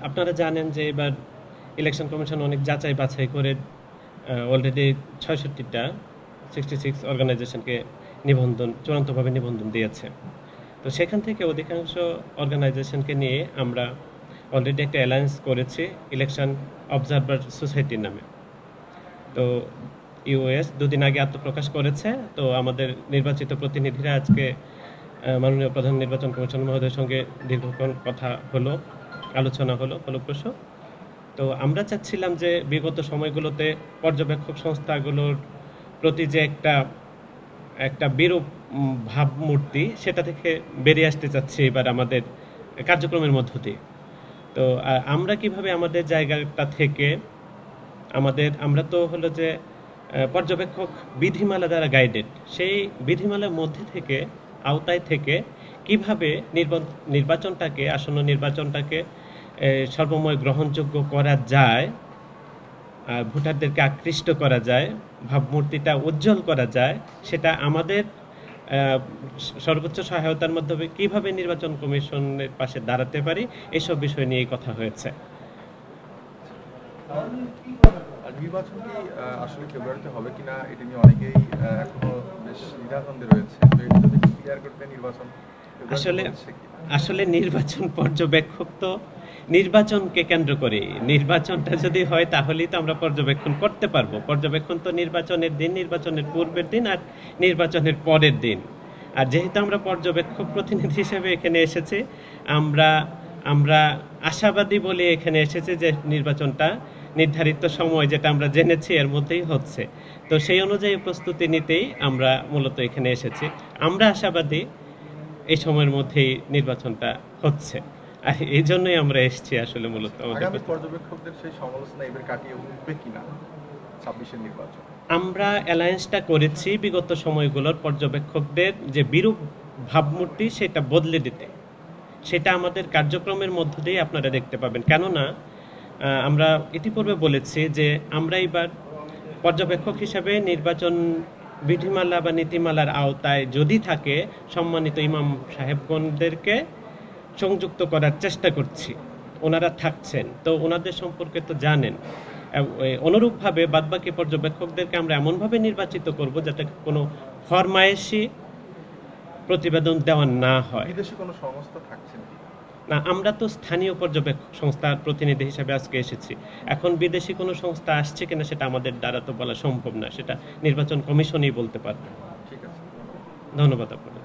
আপনারা জানেন যে এবার ইলেকশন কমিশন অনেক যাচাই বাছাই করে অলরেডি ৬৬টা 66 অর্গানাইজেশনকে চূড়ান্তভাবে নিবন্ধন দিয়েছে। তো সেখান থেকে অধিকাংশ অর্গানাইজেশনকে নিয়ে আমরা অলরেডি একটা অ্যালায়েন্স করেছি ইলেকশন অবজারভার সোসাইটির নামে। তো ইউএস দুদিন আগে আত্মপ্রকাশ করেছে। তো আমাদের নির্বাচিত প্রতিনিধিরা আজকে মাননীয় প্রধান নির্বাচন কমিশন মহোদয়ের সঙ্গে দীর্ঘক্ষণ কথা হলো, আলোচনা হলো ফলপ্রসূ। তো আমরা চাচ্ছিলাম যে বিগত সময়গুলোতে পর্যবেক্ষক সংস্থাগুলোর প্রতি যে একটা বিরূপ ভাবমূর্তি, সেটা থেকে বেরিয়ে আসতে চাচ্ছি এবার আমাদের কার্যক্রমের মধ্য দিয়ে। তো আমরা কিভাবে আমাদের জায়গাটা থেকে আমরা তো হলো যে পর্যবেক্ষক বিধিমালা দ্বারা গাইডেড, সেই বিধিমালার মধ্যে থেকে আওতায় থেকে কিভাবে আসন্ন নির্বাচনটাকে সর্বময় গ্রহণযোগ্য করা যায়, ভোটারদেরকে আকৃষ্ট করা যায়, ভাবমূর্তিটা উজ্জ্বল করা যায়, সেটা আমাদের সর্বোচ্চ সহায়তার মাধ্যমে কিভাবে নির্বাচন কমিশনের পাশে দাঁড়াতে পারি, এসব বিষয় নিয়ে কথা হয়েছে। নির্বাচন কি আসলে ফেব্রুয়ারিতে হবে কিনা এটা নিয়ে অনেকেই এখনো বেশ দ্বিধাদ্বন্দ্বে রয়েছে। তো এটা যদি ক্লিয়ার করতে নির্বাচন আসলে নির্বাচন পর্যবেক্ষক তো নির্বাচনকে কেন্দ্র করে, নির্বাচনটা যদি হয় তাহলেই তো আমরা পর্যবেক্ষণ করতে পারবো। পর্যবেক্ষণ তো নির্বাচনের দিন, নির্বাচনের পূর্বের দিন আর নির্বাচনের পরের দিন। আর যেহেতু আমরা পর্যবেক্ষক প্রতিনিধি হিসেবে এখানে এসেছি, আমরা আশাবাদী বলে এখানে এসেছি যে নির্বাচনটা নির্ধারিত সময়, যেটা আমরা জেনেছি, এর মধ্যেই হচ্ছে। তো সেই অনুযায়ী প্রস্তুতি নিতেই আমরা মূলত এখানে এসেছি। আমরা আশাবাদী এই সময়ের মধ্যেই নির্বাচনটা হচ্ছে, আর এই জন্যই আমরা এসেছি আসলে মূলত। পর্যবেক্ষকদের সেই সমালোচনা এবার কাটিয়ে উঠবে কিনা ২৬-এর নির্বাচন? আমরা অ্যালায়েন্সটা করেছি বিগত সময়গুলোর পর্যবেক্ষকদের যে বিরূপ ভাবমূর্তি, সেটা বদলে দিতে। সেটা আমাদের কার্যক্রমের মধ্য দিয়ে আপনারা দেখতে পাবেন। কেননা আমরা ইতিপূর্বে বলেছি যে আমরা এবার পর্যবেক্ষক হিসাবে নির্বাচন বিধিমালা বা নীতিমালার আওতায় যদি থাকে, সম্মানিত ইমাম সাহেবগণদেরকে সংযুক্ত করার চেষ্টা করছি। ওনারা থাকছেন, তো ওনাদের সম্পর্কে তো জানেন। অনুরূপভাবে বাদবাকি পর্যবেক্ষকদেরকে আমরা এমনভাবে নির্বাচিত করব যাতে কোনো ফরমায়েশি প্রতিবেদন দেওয়া না হয়। বিদেশি কোনো সংস্থা থাকছে না, আমরা তো স্থানীয় পর্যবেক্ষক সংস্থার প্রতিনিধি হিসেবে আজকে এসেছি। এখন বিদেশি কোনো সংস্থা আসছে কিনা সেটা আমাদের দ্বারা তো বলা সম্ভব না, সেটা নির্বাচন কমিশনই বলতে পারবে। ঠিক আছে, ধন্যবাদ আপনাকে।